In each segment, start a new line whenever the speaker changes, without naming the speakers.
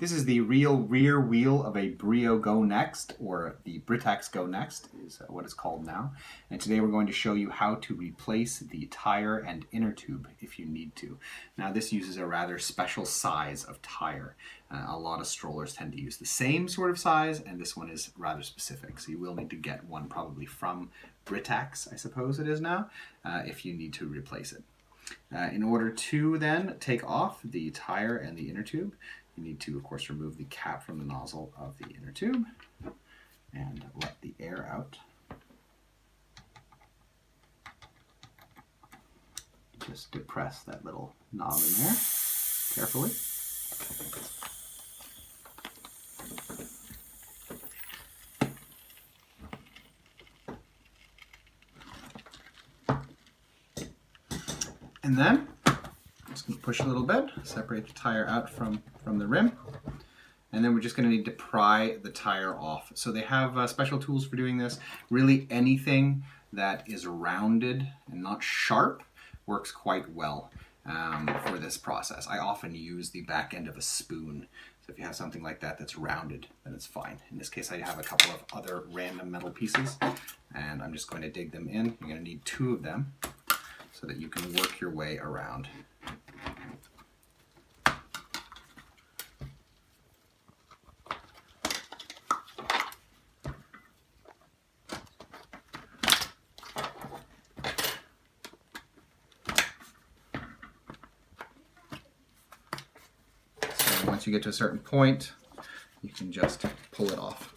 This is the real rear wheel of a Brio Go Next, or the Britax Go Next is what it's called now. And today we're going to show you how to replace the tire and inner tube if you need to. Now this uses a rather special size of tire. A lot of strollers tend to use the same sort of size, and this one is rather specific. So you will need to get one probably from Britax, I suppose it is now, if you need to replace it. In order to then take off the tire and the inner tube, you need to, of course, remove the cap from the nozzle of the inner tube and let the air out. Just depress that little knob in there carefully. And then just going to push a little bit, separate the tire out from the rim, and then we're just going to need to pry the tire off. So they have special tools for doing this. Really anything that is rounded and not sharp works quite well for this process. I often use the back end of a spoon. So if you have something like that that's rounded, then it's fine. In this case, I have a couple of other random metal pieces, and I'm just going to dig them in. You're going to need 2 of them so that you can work your way around. So once you get to a certain point, you can just pull it off.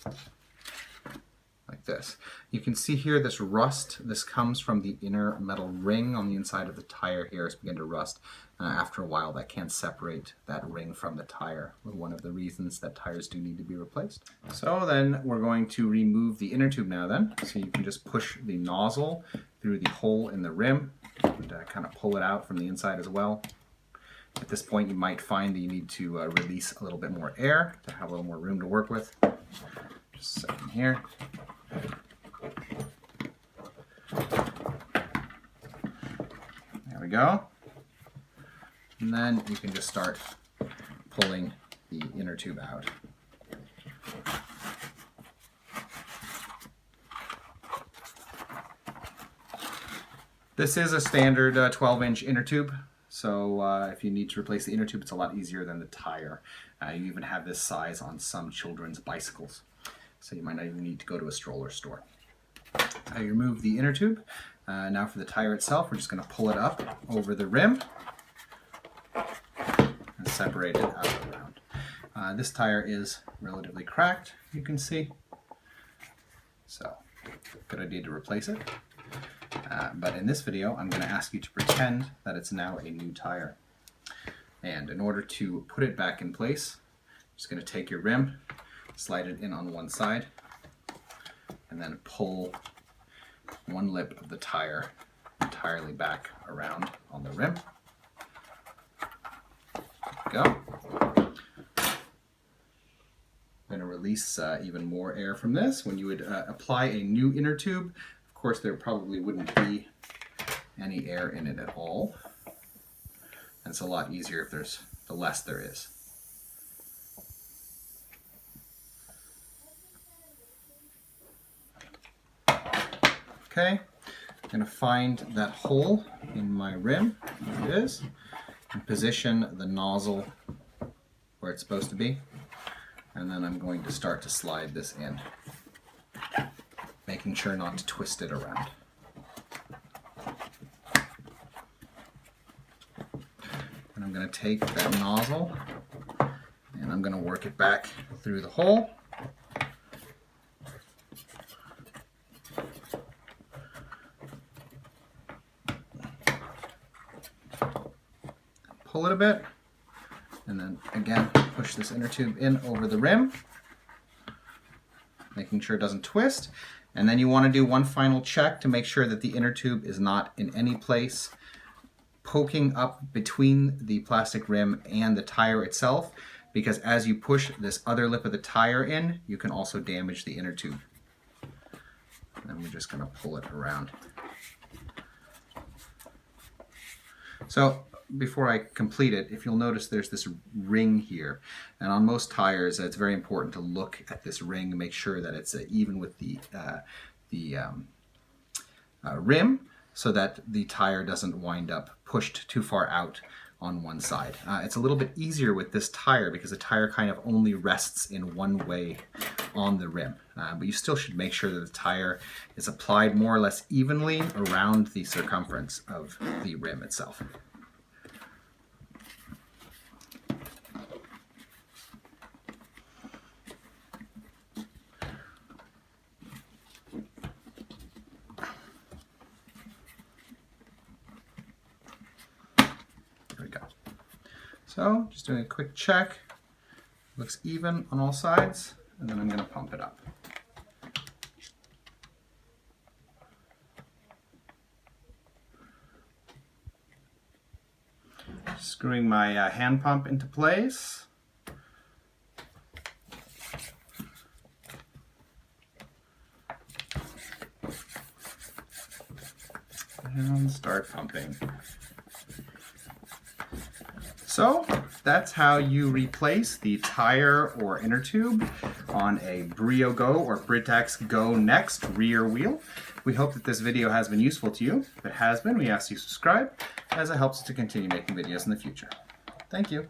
This. You can see here this rust. This comes from the inner metal ring on the inside of the tire here. It's beginning to rust. After a while, that can separate that ring from the tire. One of the reasons that tires do need to be replaced. So then we're going to remove the inner tube now then. So you can just push the nozzle through the hole in the rim and kind of pull it out from the inside as well. At this point, you might find that you need to release a little bit more air to have a little more room to work with. Just a second here. There we go. And then you can just start pulling the inner tube out. This is a standard 12-inch inner tube, so if you need to replace the inner tube, it's a lot easier than the tire. You even have this size on some children's bicycles, so you might not even need to go to a stroller store. You remove the inner tube. Now for the tire itself, we're just going to pull it up over the rim and separate it out around. This tire is relatively cracked, you can see, so good idea to replace it. But in this video, I'm going to ask you to pretend that it's now a new tire. And in order to put it back in place, I'm just going to take your rim, slide it in on one side, and then pull one lip of the tire entirely back around on the rim. There we go. I'm going to release even more air from this. When you would apply a new inner tube, of course there probably wouldn't be any air in it at all. And it's a lot easier if there's the less there is. Okay, I'm going to find that hole in my rim, there it is, and position the nozzle where it's supposed to be. And then I'm going to start to slide this in, making sure not to twist it around. And I'm going to take that nozzle and I'm going to work it back through the hole. Pull it a bit, and then again push this inner tube in over the rim, making sure it doesn't twist. And then you want to do one final check to make sure that the inner tube is not in any place poking up between the plastic rim and the tire itself, because as you push this other lip of the tire in, you can also damage the inner tube. And then we're just going to pull it around. So before I complete it, if you'll notice there's this ring here, and on most tires it's very important to look at this ring and make sure that it's even with the rim, so that the tire doesn't wind up pushed too far out on one side. It's a little bit easier with this tire because the tire kind of only rests in one way on the rim. But you still should make sure that the tire is applied more or less evenly around the circumference of the rim itself. There we go. So just doing a quick check. Looks even on all sides, and then I'm going to pump it up. Screwing my hand pump into place. And start pumping. So that's how you replace the tire or inner tube on a Brio Go or Britax Go Next rear wheel. We hope that this video has been useful to you. If it has been, we ask you to subscribe, as it helps us to continue making videos in the future. Thank you.